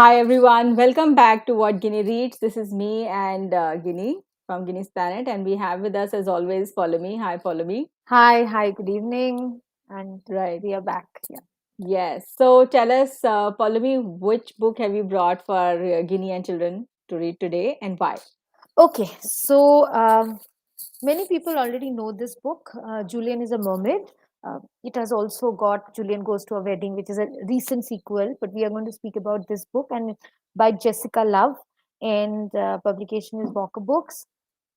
Hi everyone, welcome back to What Guinea Reads. This is me and Guinea from Guinea's Planet, and we have with us as always Paulomi. Hi Paulomi. Hi, good evening, and Right. we are back. Yeah. Yes. So tell us, Paulomi, which book have you brought for Guinea and children to read today and why? Okay, so many people already know this book. Julian is a mermaid. It has also got Julian Goes to a Wedding, which is a recent sequel, but we are going to speak about this book and by Jessica Love, and publication is Walker Books.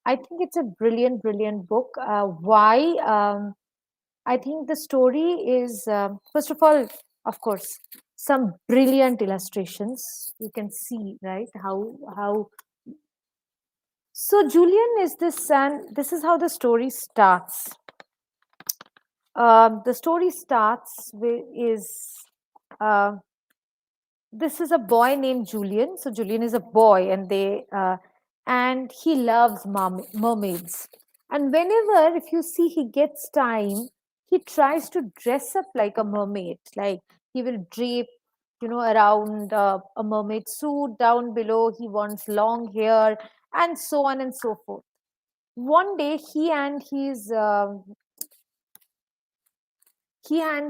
I think it's a brilliant book. Why? I think the story is, first of all, of course, some brilliant illustrations. You can see, right, how. So Julian is this, and this is how the story starts. The story starts with is uh, this is a boy named Julian. So Julian is a boy, and and he loves mermaids. And whenever, if you see, he gets time, he tries to dress up like a mermaid. Like he will drape, around a mermaid suit. Down below, he wants long hair, and so on and so forth. One day, he and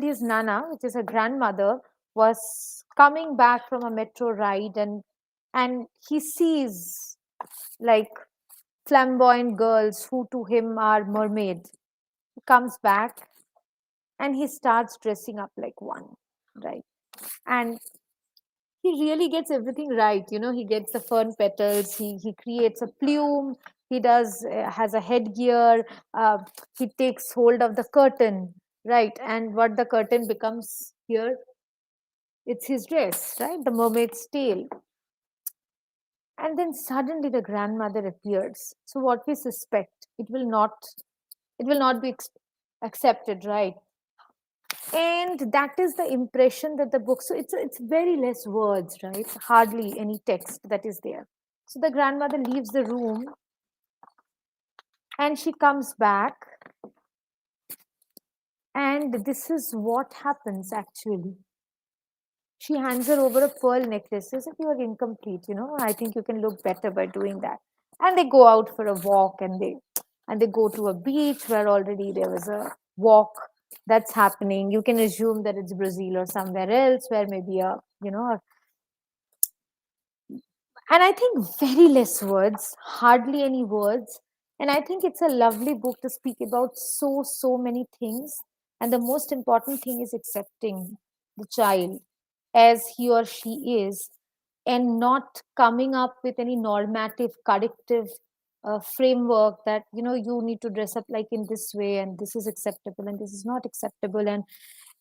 his nana, which is her grandmother, was coming back from a metro ride, and he sees like flamboyant girls who to him are mermaids. He comes back and he starts dressing up like one, right? And he really gets everything right. He gets the fern petals, he creates a plume, he does has a headgear, uh, he takes hold of the curtain, right? And what the curtain becomes here, it's his dress, right? The mermaid's tail. And then suddenly the grandmother appears. So what we suspect, it will not be accepted, right? And that is the impression that the book. So it's very less words, right? Hardly any text that is there. So the grandmother leaves the room and she comes back, and this is what happens actually. She hands her over a pearl necklace. Says, if you are incomplete, I think you can look better by doing that. And they go out for a walk, and they go to a beach where already there was a walk that's happening. You can assume that it's Brazil or somewhere else where maybe and I think very less words, hardly any words. And I think it's a lovely book to speak about so many things. And the most important thing is accepting the child as he or she is, and not coming up with any normative corrective framework that you need to dress up like in this way, and this is acceptable and this is not acceptable, and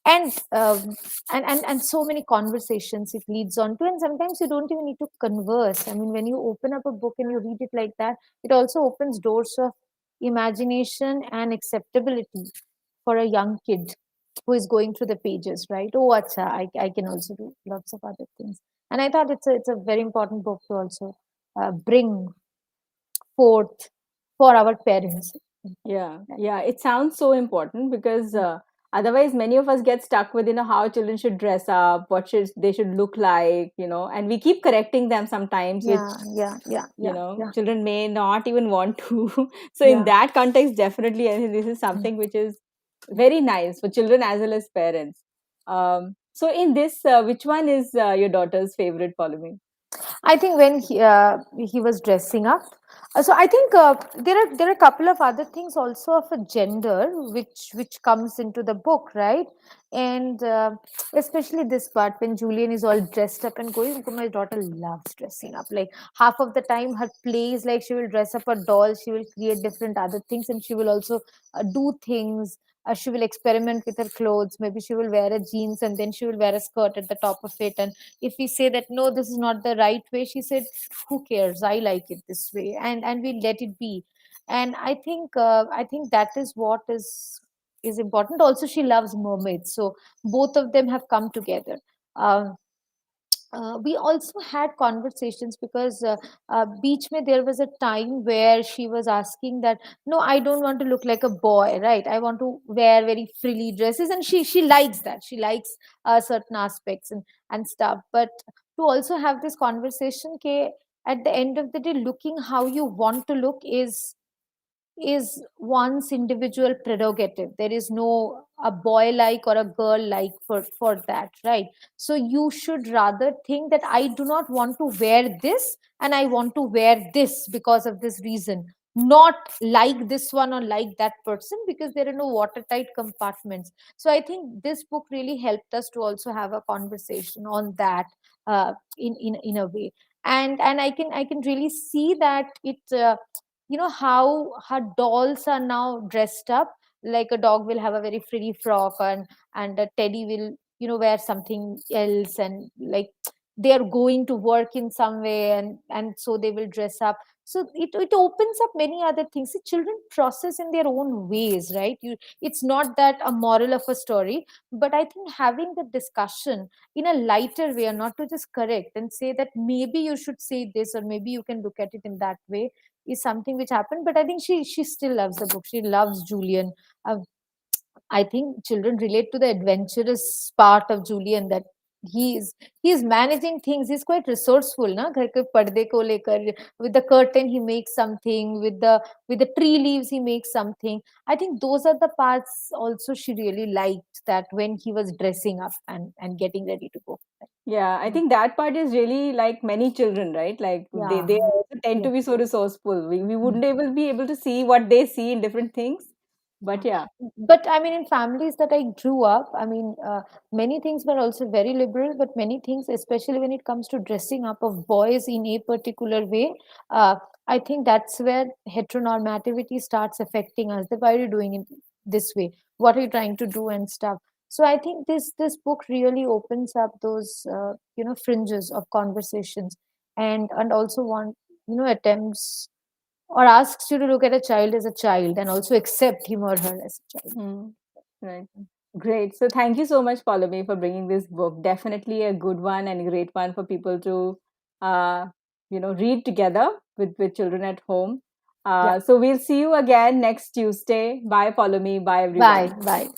and so many conversations it leads on to. And sometimes you don't even need to converse. I mean, when you open up a book and you read it like that, it also opens doors of imagination and acceptability for a young kid who is going through the pages, right? Oh, acha, I can also do lots of other things. And I thought it's a very important book to also bring forth for our parents. Yeah, yeah, it sounds so important because otherwise many of us get stuck with how children should dress up, what should they should look like, and we keep correcting them sometimes, which Yeah, yeah, yeah, yeah, yeah, children may not even want to. So in yeah. that context, definitely, I think this is Mm. something which is very nice for children as well as parents. So in this, which one is your daughter's favorite, Pauline? I think when he was dressing up. So I think there are a couple of other things also of a gender which comes into the book, right? And especially this part when Julian is all dressed up and going. My daughter loves dressing up. Like half of the time, her play is like she will dress up a doll, she will create different other things, and she will also do things. She will experiment with her clothes. Maybe she will wear a jeans and then she will wear a skirt at the top of it, and if we say that no, this is not the right way, she said, who cares, I like it this way, and we let it be. And I think that is what is important. Also, she loves mermaids, so both of them have come together. Um, we also had conversations because beach mein there was a time where she was asking that no, I don't want to look like a boy, right? I want to wear very frilly dresses, and she likes that. She likes certain aspects and stuff. But to also have this conversation ke at the end of the day, looking how you want to look is one's individual prerogative. There is no a boy like or a girl like for that, right? So you should rather think that I do not want to wear this and I want to wear this because of this reason, not like this one or like that person, because there are no watertight compartments. So I think this book really helped us to also have a conversation on that, in a way. And I can really see that it, how her dolls are now dressed up. Like a dog will have a very frilly frock, and a teddy will, wear something else, and like they are going to work in some way, and so they will dress up. So it opens up many other things. See, children process in their own ways, right? It's not that a moral of a story, but I think having the discussion in a lighter way, and not to just correct and say that maybe you should say this, or maybe you can look at it in that way, is something which happened. But I think she still loves the book. She loves Julian. uh, I think children relate to the adventurous part of Julian, that he's managing things. He's quite resourceful, na? घर के पर्दे को लेकर, with the curtain he makes something, with the tree leaves he makes something. I think those are the parts also she really liked, that when he was dressing up and getting ready to go. Yeah, I think that part is really like many children, right? Like they Yeah. also tend Yeah. to be so resourceful. We Mm. wouldn't be able to see what they see in different things. Yeah. But yeah. But I mean, in families that I grew up, I mean, many things were also very liberal, but many things, especially when it comes to dressing up of boys in a particular way, uh, I think that's where heteronormativity starts affecting us. That why are you doing it this way? What are you trying to do and stuff? So I think this book really opens up those, fringes of conversations, and also want, attempts or asks you to look at a child as a child and also accept him or her as a child. Mm, right. Great. So thank you so much, Paulomi, for bringing this book. Definitely a good one and a great one for people to, uh, read together with children at home. Yeah. So we'll see you again next Tuesday. Bye, Paulomi. Bye, Bye. everyone. Bye.